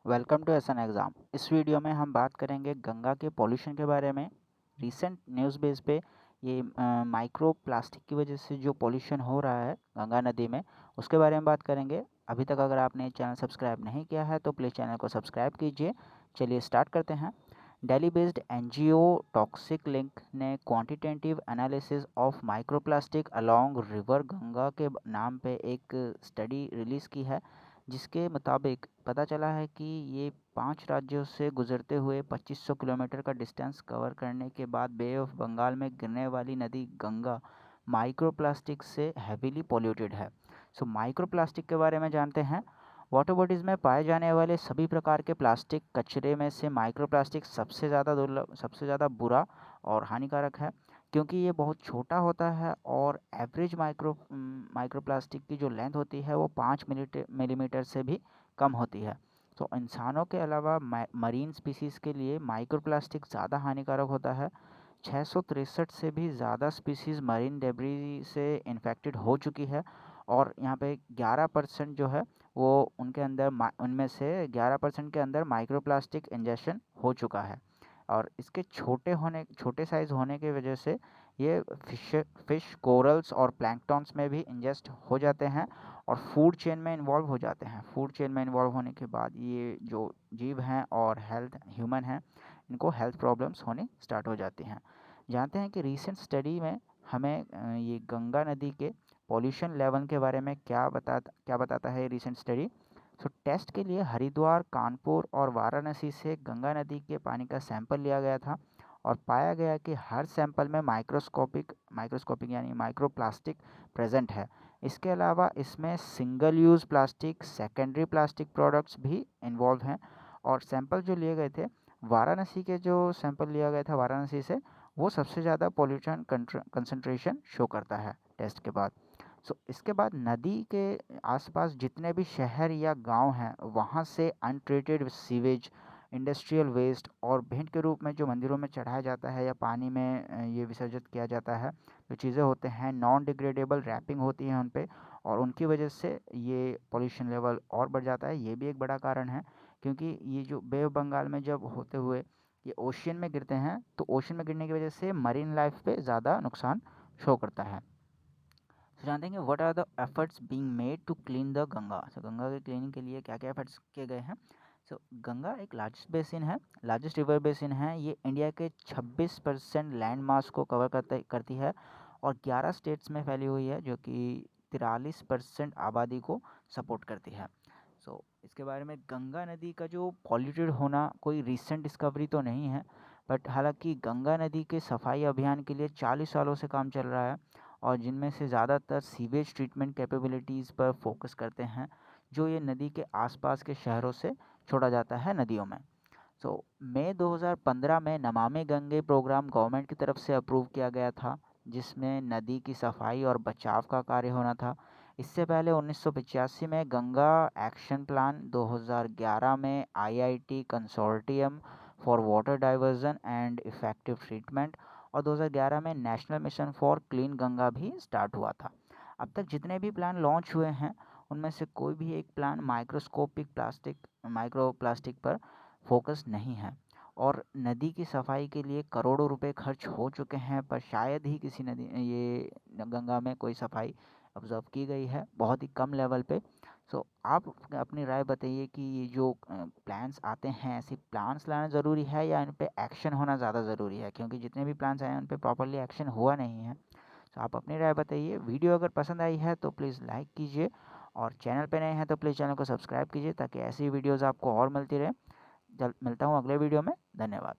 Welcome to S N exam. इस video में हम बात करेंगे गंगा के पॉल्यूशन के बारे में। रीसेंट न्यूज़ बेस पे ये माइक्रो प्लास्टिक की वजह से जो पॉल्यूशन हो रहा है गंगा नदी में, उसके बारे में बात करेंगे। अभी तक अगर आपने चैनल सब्सक्राइब नहीं किया है तो प्लीज़ चैनल को सब्सक्राइब कीजिए। चलिए स्टार्ट करते हैं। Delhi based NGO Toxic Link ने quantitative analysis of microplastic along river Ganga के नाम पे एक स्टडी रिलीज़ की है, जिसके मुताबिक पता चला है कि ये 5 राज्यों से गुजरते हुए 2500 किलोमीटर का डिस्टेंस कवर करने के बाद बे ऑफ बंगाल में गिरने वाली नदी गंगा माइक्रोप्लास्टिक से हैवीली पॉल्यूटेड है। सो माइक्रोप्लास्टिक के बारे में जानते हैं। वाटर बॉडीज़ में पाए जाने वाले सभी प्रकार के प्लास्टिक कचरे में से माइक्रोप्लास्टिक सबसे ज़्यादा दुर्लभ, सबसे ज़्यादा बुरा और हानिकारक है, क्योंकि ये बहुत छोटा होता है और एवरेज माइक्रोप्लास्टिक की जो लेंथ होती है वो 5 मिलीमीटर से भी कम होती है। तो इंसानों के अलावा मरीन स्पीसीज़ के लिए माइक्रोप्लास्टिक ज़्यादा हानिकारक होता है। 663 से भी ज़्यादा स्पीसीज़ मरीन डेब्री से इन्फेक्टेड हो चुकी है और यहाँ पे 11% जो है वो उनमें से 11% के अंदर माइक्रोप्लास्टिक इंजेक्शन हो चुका है। और इसके छोटे साइज़ होने की वजह से ये फिश कोरल्स और प्लैंक्टन्स में भी इंजेस्ट हो जाते हैं और फूड चेन में इन्वॉल्व हो जाते हैं। फूड चेन में इन्वॉल्व होने के बाद ये जो जीव हैं और ह्यूमन हैं, इनको हेल्थ प्रॉब्लम्स होनी स्टार्ट हो जाती हैं। जानते हैं कि रीसेंट स्टडी में हमें ये गंगा नदी के पॉल्यूशन लेवल के बारे में क्या बताता है रीसेंट स्टडी। सो टेस्ट के लिए हरिद्वार, कानपुर और वाराणसी से गंगा नदी के पानी का सैंपल लिया गया था और पाया गया कि हर सैंपल में माइक्रोस्कोपिक यानी माइक्रोप्लास्टिक प्रेजेंट है। इसके अलावा इसमें single use plastic, secondary plastic products भी इन्वॉल्व हैं। और सैंपल जो लिए गए थे, वाराणसी के जो सैंपल लिया गया था वाराणसी से, वो सबसे ज़्यादा पॉल्यूशन कंसंट्रेशन शो करता है टेस्ट के बाद। सो इसके बाद नदी के आसपास जितने भी शहर या गांव हैं, वहाँ से अनट्रीटेड सीवेज, इंडस्ट्रियल वेस्ट और भेंट के रूप में जो मंदिरों में चढ़ाया जाता है या पानी में ये विसर्जित किया जाता है, जो चीज़ें होते हैं नॉन डिग्रेडेबल रैपिंग होती हैं उन पे, और उनकी वजह से ये पॉल्यूशन लेवल और बढ़ जाता है। ये भी एक बड़ा कारण है, क्योंकि ये जो बे ऑफ बंगाल में जब होते हुए ये ओशियन में गिरते हैं, तो ओशियन में गिरने की वजह से मरीन लाइफ पे ज़्यादा नुकसान शो करता है। तो जानते हैं कि what are the efforts being made to clean the Ganga. So Ganga के क्लीनिंग के लिए क्या क्या एफर्ट्स किए गए हैं। सो गंगा एक लार्जेस्ट रिवर बेसिन है। ये इंडिया के 26% लैंड मास को कवर करती है और 11 स्टेट्स में फैली हुई है, जो कि 43% आबादी को सपोर्ट करती है। सो इसके बारे में गंगा नदी का जो पॉल्यूटेड होना कोई रिसेंट डिस्कवरी तो नहीं है, बट हालांकि गंगा नदी के सफाई अभियान के लिए 40 सालों से काम चल रहा है और जिनमें से ज़्यादातर सीवेज ट्रीटमेंट कैपेबिलिटीज़ पर फोकस करते हैं, जो ये नदी के आसपास के शहरों से छोड़ा जाता है नदियों में। सो मई 2015 में नमामि गंगे प्रोग्राम गवर्नमेंट की तरफ से अप्रूव किया गया था, जिसमें नदी की सफाई और बचाव का कार्य होना था। इससे पहले 1985 में गंगा एक्शन प्लान, 2011 में IIT consortium for water diversion and effective treatment और 2011 में national mission for clean Ganga भी स्टार्ट हुआ था। अब तक जितने भी प्लान लॉन्च हुए हैं, उनमें से कोई भी एक प्लान माइक्रो प्लास्टिक पर फोकस नहीं है और नदी की सफाई के लिए करोड़ों रुपए खर्च हो चुके हैं, पर शायद ही किसी नदी ये गंगा में कोई सफाई ऑब्जर्व की गई है, बहुत ही कम लेवल पे। सो आप अपनी राय बताइए कि ये जो प्लान्स आते हैं, ऐसे प्लान्स लाना ज़रूरी है या इन पे एक्शन होना ज़्यादा ज़रूरी है, क्योंकि जितने भी प्लान्स आए हैं उन पे प्रॉपरली एक्शन हुआ नहीं है। तो आप अपनी राय बताइए। वीडियो अगर पसंद आई है तो प्लीज़ लाइक कीजिए और चैनल पे नए हैं तो प्लीज़ चैनल को सब्सक्राइब कीजिए, ताकि ऐसी वीडियोज़ आपको और मिलती रहे। मिलता हूँ अगले वीडियो में। धन्यवाद।